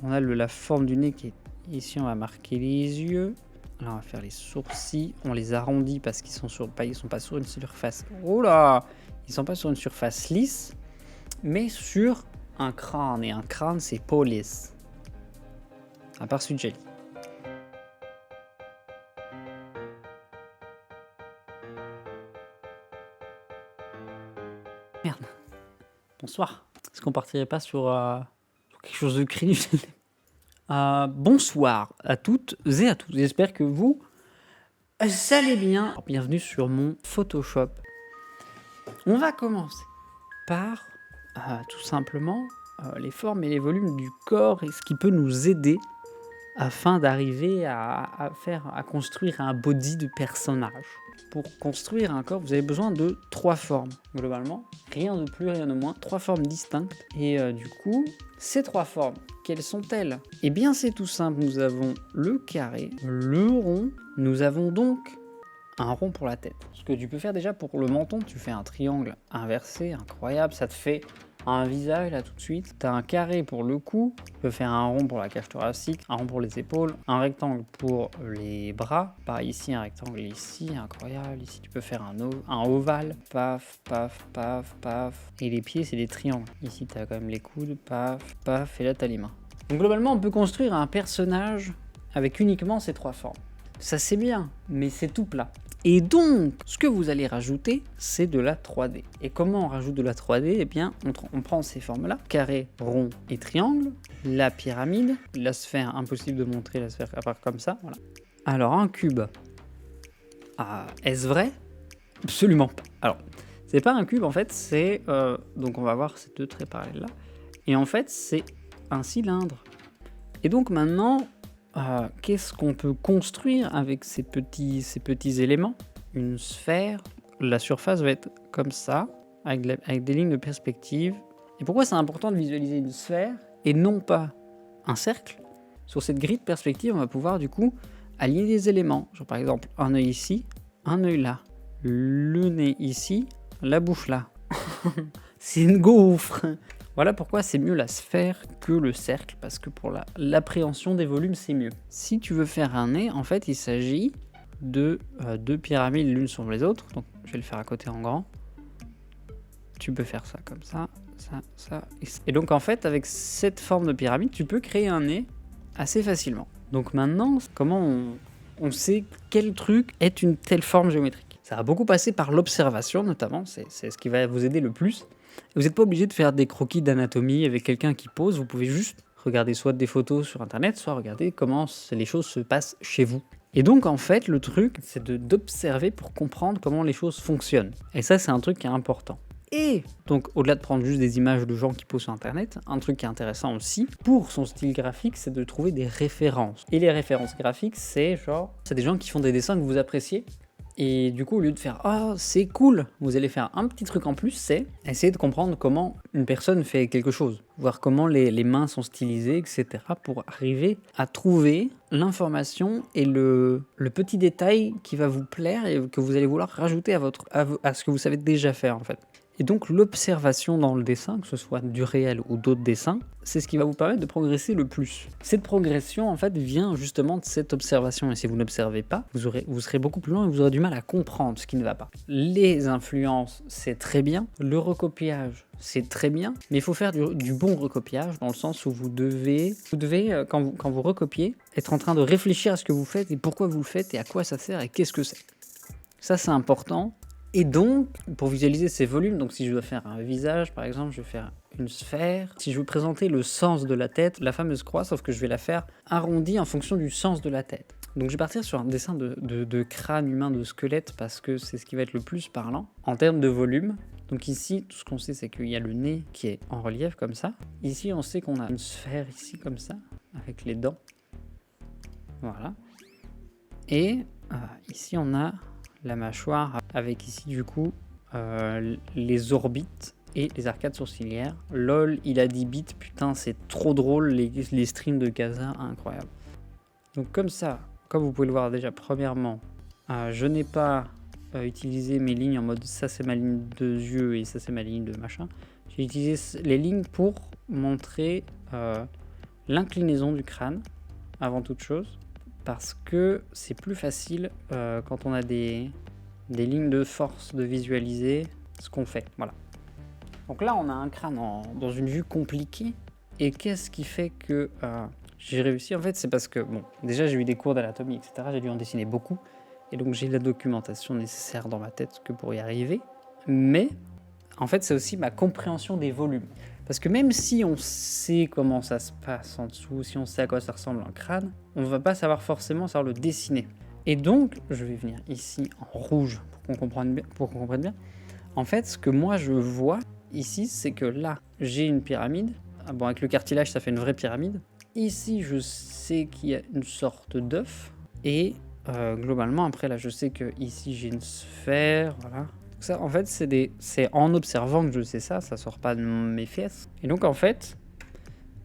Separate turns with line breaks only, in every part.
On a la forme du nez qui est ici, on va marquer les yeux. Là, on va faire les sourcils. On les arrondit parce qu'ils sont pas sur une surface. Oh là! Ils sont pas sur une surface lisse, mais sur un crâne. Et un crâne, c'est pas lisse. À part celui de Jelly. Merde. Bonsoir. Est-ce qu'on partirait pas sur quelque chose de cringe? Bonsoir à toutes et à tous. J'espère que vous allez bien. Bienvenue sur mon Photoshop. On va commencer par tout simplement les formes et les volumes du corps et ce qui peut nous aider afin d'arriver à construire un body de personnage. Pour construire un corps, vous avez besoin de 3 formes, globalement. Rien de plus, rien de moins. 3 formes distinctes. Et du coup, ces 3 formes, quelles sont-elles? Eh bien, c'est tout simple. Nous avons le carré, le rond. Nous avons donc un rond pour la tête. Ce que tu peux faire déjà pour le menton, tu fais un triangle inversé, incroyable. Ça te fait un visage là tout de suite. Tu as un carré pour le cou, tu peux faire un rond pour la cage thoracique, un rond pour les épaules, un rectangle pour les bras. Pareil ici, un rectangle ici, incroyable. Ici, tu peux faire un ovale, paf, paf, paf, paf. Et les pieds, c'est des triangles. Ici, tu as quand même les coudes, paf, paf, et là, tu as les mains. Donc globalement, on peut construire un personnage avec uniquement ces 3 formes. Ça, c'est bien, mais c'est tout plat. Et donc, ce que vous allez rajouter, c'est de la 3D. Et comment on rajoute de la 3D? Eh bien, on prend ces formes-là, carré, rond et triangle, la pyramide, la sphère, impossible de montrer la sphère à part comme ça, voilà. Alors, un cube, est-ce vrai? Absolument pas. Alors, c'est pas un cube, en fait, c'est... donc, on va voir ces 2 traits parallèles-là. Et en fait, c'est un cylindre. Et donc, maintenant... qu'est-ce qu'on peut construire avec ces petits éléments? Une sphère, la surface va être comme ça, avec des lignes de perspective. Et pourquoi c'est important de visualiser une sphère et non pas un cercle? Sur cette grille de perspective, on va pouvoir du coup aligner des éléments. Genre par exemple un œil ici, un œil là, le nez ici, la bouche là. C'est une gaufre! Voilà pourquoi c'est mieux la sphère que le cercle, parce que pour l'appréhension des volumes, c'est mieux. Si tu veux faire un nez, en fait, il s'agit de 2 pyramides l'une sur les autres. Donc, je vais le faire à côté en grand. Tu peux faire ça comme ça, ça, ça. Et donc, en fait, avec cette forme de pyramide, tu peux créer un nez assez facilement. Donc maintenant, comment on sait quel truc est une telle forme géométrique? Ça va beaucoup passer par l'observation, notamment. C'est ce qui va vous aider le plus. Vous n'êtes pas obligé de faire des croquis d'anatomie avec quelqu'un qui pose, vous pouvez juste regarder soit des photos sur internet, soit regarder comment les choses se passent chez vous. Et donc en fait le truc c'est d'observer pour comprendre comment les choses fonctionnent. Et ça c'est un truc qui est important. Et donc au-delà de prendre juste des images de gens qui posent sur internet, un truc qui est intéressant aussi pour son style graphique c'est de trouver des références. Et les références graphiques c'est des gens qui font des dessins que vous appréciez. Et du coup, au lieu de faire « Ah, c'est cool », vous allez faire un petit truc en plus, c'est essayer de comprendre comment une personne fait quelque chose, voir comment les mains sont stylisées, etc. pour arriver à trouver l'information et le petit détail qui va vous plaire et que vous allez vouloir rajouter à ce que vous savez déjà faire en fait. Et donc l'observation dans le dessin, que ce soit du réel ou d'autres dessins, c'est ce qui va vous permettre de progresser le plus. Cette progression en fait vient justement de cette observation et si vous n'observez pas, vous serez beaucoup plus loin et vous aurez du mal à comprendre ce qui ne va pas. Les influences, c'est très bien, le recopiage, c'est très bien, mais il faut faire du bon recopiage dans le sens où vous devez quand vous recopiez, être en train de réfléchir à ce que vous faites et pourquoi vous le faites et à quoi ça sert et qu'est-ce que c'est. Ça c'est important. Et donc, pour visualiser ces volumes, donc si je dois faire un visage, par exemple, je vais faire une sphère. Si je veux présenter le sens de la tête, la fameuse croix, sauf que je vais la faire arrondie en fonction du sens de la tête. Donc je vais partir sur un dessin de crâne humain, de squelette, parce que c'est ce qui va être le plus parlant en termes de volume. Donc ici, tout ce qu'on sait, c'est qu'il y a le nez qui est en relief comme ça. Ici, on sait qu'on a une sphère ici comme ça, avec les dents. Voilà. Et ici, on a la mâchoire avec ici du coup les orbites et les arcades sourcilières. LOL, il a 10 bits, putain c'est trop drôle, les streams de Gaza, incroyable. Donc comme ça, comme vous pouvez le voir déjà, premièrement, je n'ai pas utilisé mes lignes en mode ça c'est ma ligne de yeux et ça c'est ma ligne de machin. J'ai utilisé les lignes pour montrer l'inclinaison du crâne, avant toute chose, parce que c'est plus facile quand on a des lignes de force de visualiser ce qu'on fait. Voilà. Donc là, on a un crâne dans une vue compliquée. Et qu'est-ce qui fait que j'ai réussi? En fait, c'est parce que, bon, déjà, j'ai eu des cours d'anatomie, etc. J'ai dû en dessiner beaucoup. Et donc, j'ai la documentation nécessaire dans ma tête que pour y arriver. Mais, en fait, c'est aussi ma compréhension des volumes. Parce que même si on sait comment ça se passe en dessous, si on sait à quoi ça ressemble un crâne, on ne va pas savoir forcément savoir le dessiner. Et donc, je vais venir ici en rouge pour qu'on comprenne bien. En fait, ce que moi, je vois ici, c'est que là, j'ai une pyramide. Ah bon, avec le cartilage, ça fait une vraie pyramide. Ici, je sais qu'il y a une sorte d'œuf. Et globalement, après, là, je sais que ici, j'ai une sphère. Voilà. Ça, en fait, c'est en observant que je sais ça. Ça sort pas de mes fesses. Et donc, en fait,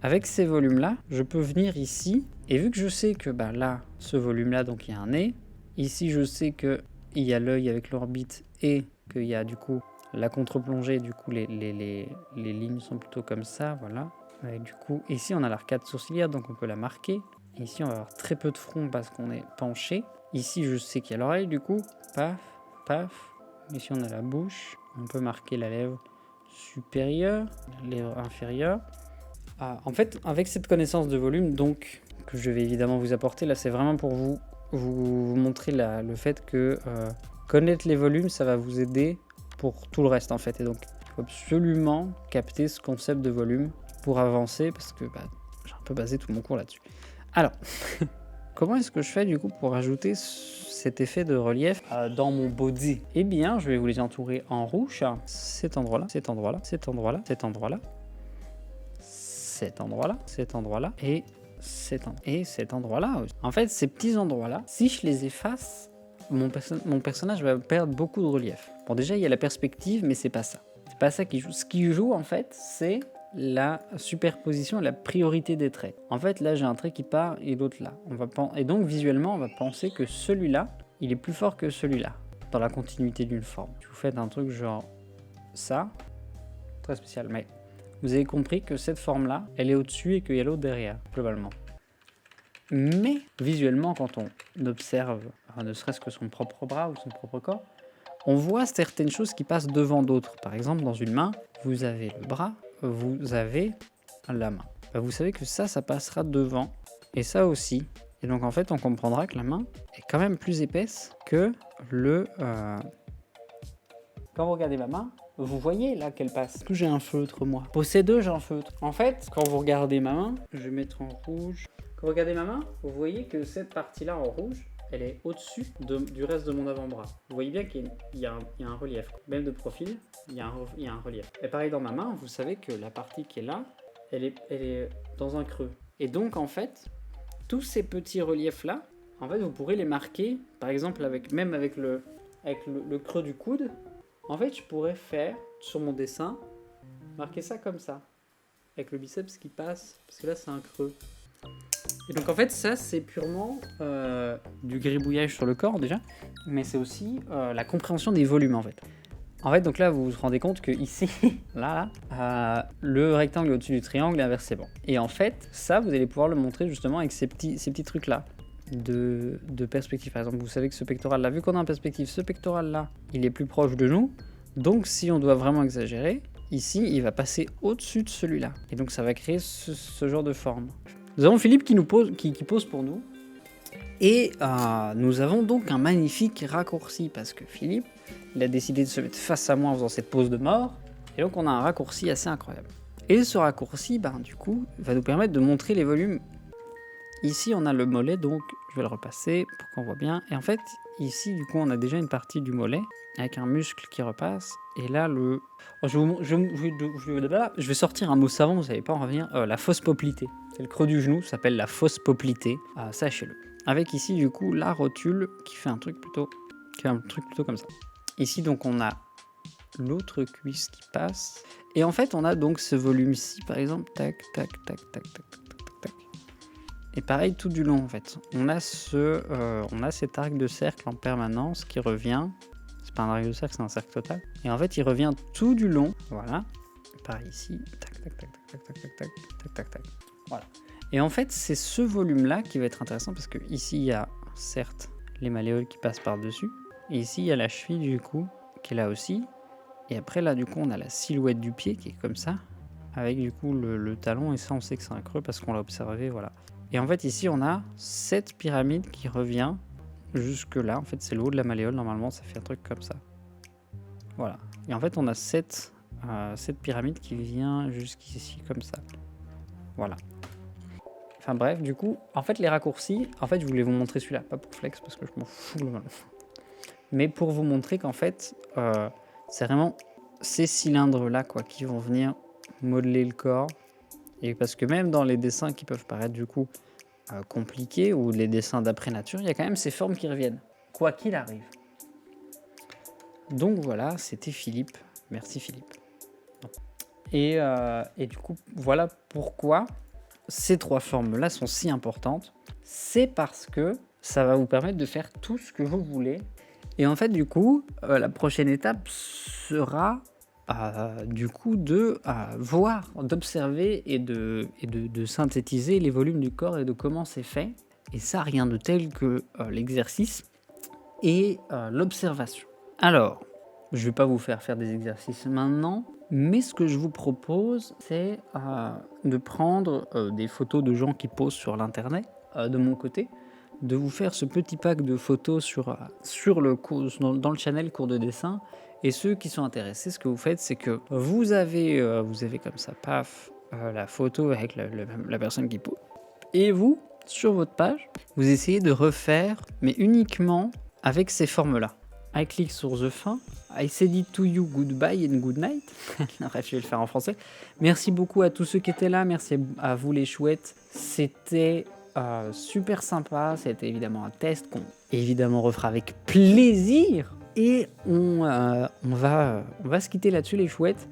avec ces volumes-là, je peux venir ici. Et vu que je sais que là, ce volume-là, donc il y a un nez. Ici, je sais qu'il y a l'œil avec l'orbite et qu'il y a du coup la contre-plongée, du coup les lignes sont plutôt comme ça, voilà. Et du coup, ici on a l'arcade sourcilière, donc on peut la marquer. Ici on va avoir très peu de front parce qu'on est penché. Ici je sais qu'il y a l'oreille, du coup, paf, paf. Ici on a la bouche, on peut marquer la lèvre supérieure, la lèvre inférieure. En fait, avec cette connaissance de volume, donc, que je vais évidemment vous apporter, là c'est vraiment pour vous montrer le fait que connaître les volumes, ça va vous aider pour tout le reste en fait. Et donc, il faut absolument capter ce concept de volume pour avancer parce que j'ai un peu basé tout mon cours là-dessus. Alors, comment est-ce que je fais du coup pour ajouter cet effet de relief dans mon body? Eh bien, je vais vous les entourer en rouge. Cet endroit-là, cet endroit-là, cet endroit-là, cet endroit-là, cet endroit-là, cet endroit-là et cet endroit-là. En fait, ces petits endroits-là, si je les efface, mon personnage va perdre beaucoup de relief. Bon, déjà, il y a la perspective, mais c'est pas ça. C'est pas ça qui joue. Ce qui joue, en fait, c'est la superposition et la priorité des traits. En fait, là, j'ai un trait qui part et l'autre là. Et donc, visuellement, on va penser que celui-là, il est plus fort que celui-là, dans la continuité d'une forme. Si vous faites un truc genre ça, très spécial, mais vous avez compris que cette forme-là, elle est au-dessus et qu'il y a l'autre derrière, globalement. Mais visuellement, quand on observe, ne serait-ce que son propre bras ou son propre corps, on voit certaines choses qui passent devant d'autres. Par exemple, dans une main, vous avez le bras, vous avez la main. Vous savez que ça passera devant, et ça aussi. Et donc en fait, on comprendra que la main est quand même plus épaisse que le... Quand vous regardez ma main, vous voyez là qu'elle passe. Est-ce que j'ai un feutre, moi? Pour ces deux, j'ai un feutre. En fait, quand vous regardez ma main, je vais mettre en rouge... Quand vous regardez ma main, vous voyez que cette partie-là en rouge, elle est au-dessus du reste de mon avant-bras. Vous voyez bien qu'il y a un relief. Même de profil, il y a un relief. Et pareil dans ma main, vous savez que la partie qui est là, elle est dans un creux. Et donc en fait, tous ces petits reliefs-là, en fait, vous pourrez les marquer, par exemple même avec le creux du coude. En fait, je pourrais faire, sur mon dessin, marquer ça comme ça. Avec le biceps qui passe, parce que là c'est un creux. Et donc en fait ça c'est purement du gribouillage sur le corps déjà, mais c'est aussi la compréhension des volumes en fait. En fait donc là vous vous rendez compte que ici, là, le rectangle au-dessus du triangle est inversé. Bon. Et en fait ça vous allez pouvoir le montrer justement avec ces petits trucs là de perspective. Par exemple vous savez que ce pectoral là, vu qu'on a en perspective, ce pectoral là il est plus proche de nous, donc si on doit vraiment exagérer, ici il va passer au-dessus de celui-là. Et donc ça va créer ce genre de forme. Nous avons Philippe qui pose pour nous. Et nous avons donc un magnifique raccourci parce que Philippe, il a décidé de se mettre face à moi en faisant cette pose de mort. Et donc on a un raccourci assez incroyable. Et ce raccourci, du coup, va nous permettre de montrer les volumes. Ici, on a le mollet, donc je vais le repasser pour qu'on voit bien. Et en fait, ici, du coup, on a déjà une partie du mollet avec un muscle qui repasse. Et là, je vais sortir un mot savant, vous savez pas en revenir. La fausse poplité. C'est le creux du genou, ça s'appelle la fausse poplité. Sachez-le. Avec ici, du coup, la rotule qui fait un truc plutôt comme ça. Ici, donc, on a l'autre cuisse qui passe. Et en fait, on a donc ce volume-ci, par exemple, tac, tac, tac, tac, tac, tac, tac, tac. Et pareil tout du long, en fait. On a cet arc de cercle en permanence qui revient. C'est pas un arc de cercle, c'est un cercle total. Et en fait, il revient tout du long. Voilà. Pareil ici. Tac, tac, tac, tac, tac, tac, tac, tac, tac, tac. Voilà. Et en fait, c'est ce volume-là qui va être intéressant parce que ici, il y a certes les malléoles qui passent par-dessus. Et ici, il y a la cheville du coup qui est là aussi. Et après, là, du coup, on a la silhouette du pied qui est comme ça. Avec du coup le talon. Et ça, on sait que c'est un creux parce qu'on l'a observé. Voilà. Et en fait, ici, on a cette pyramide qui revient jusque là. En fait, c'est le haut de la malléole. Normalement, ça fait un truc comme ça. Voilà. Et en fait, on a cette pyramide qui vient jusqu'ici comme ça. Voilà. Enfin bref, du coup, en fait, les raccourcis, en fait, je voulais vous montrer celui-là, pas pour flex parce que je m'en fous le mal. Mais pour vous montrer qu'en fait, c'est vraiment ces cylindres-là quoi, qui vont venir modeler le corps. Et parce que même dans les dessins qui peuvent paraître du coup compliqués ou les dessins d'après nature, il y a quand même ces formes qui reviennent, quoi qu'il arrive. Donc voilà, c'était Philippe. Merci Philippe. Et du coup, voilà pourquoi ces 3 formes-là sont si importantes. C'est parce que ça va vous permettre de faire tout ce que vous voulez. Et en fait, du coup, la prochaine étape sera du coup de voir, d'observer et de synthétiser les volumes du corps et de comment c'est fait. Et ça, rien de tel que l'exercice et l'observation. Alors, je ne vais pas vous faire des exercices maintenant, mais ce que je vous propose, c'est de prendre des photos de gens qui posent sur l'internet, de mon côté, de vous faire ce petit pack de photos sur le cours, dans le channel cours de dessin. Et ceux qui sont intéressés, ce que vous faites, c'est que vous avez comme ça, paf, la photo avec la personne qui pose. Et vous, sur votre page, vous essayez de refaire, mais uniquement avec ces formes-là. I click sur the fin. I said it to you, goodbye and good night. Bref, je vais le faire en français. Merci beaucoup à tous ceux qui étaient là. Merci à vous les chouettes. C'était super sympa. C'était évidemment un test qu'on évidemment refera avec plaisir. Et on va se quitter là-dessus les chouettes.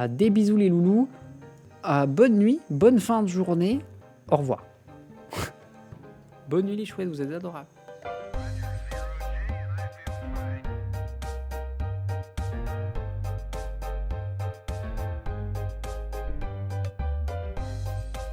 Des bisous les loulous. Bonne nuit, bonne fin de journée. Au revoir. Bonne nuit les chouettes, vous êtes adorables.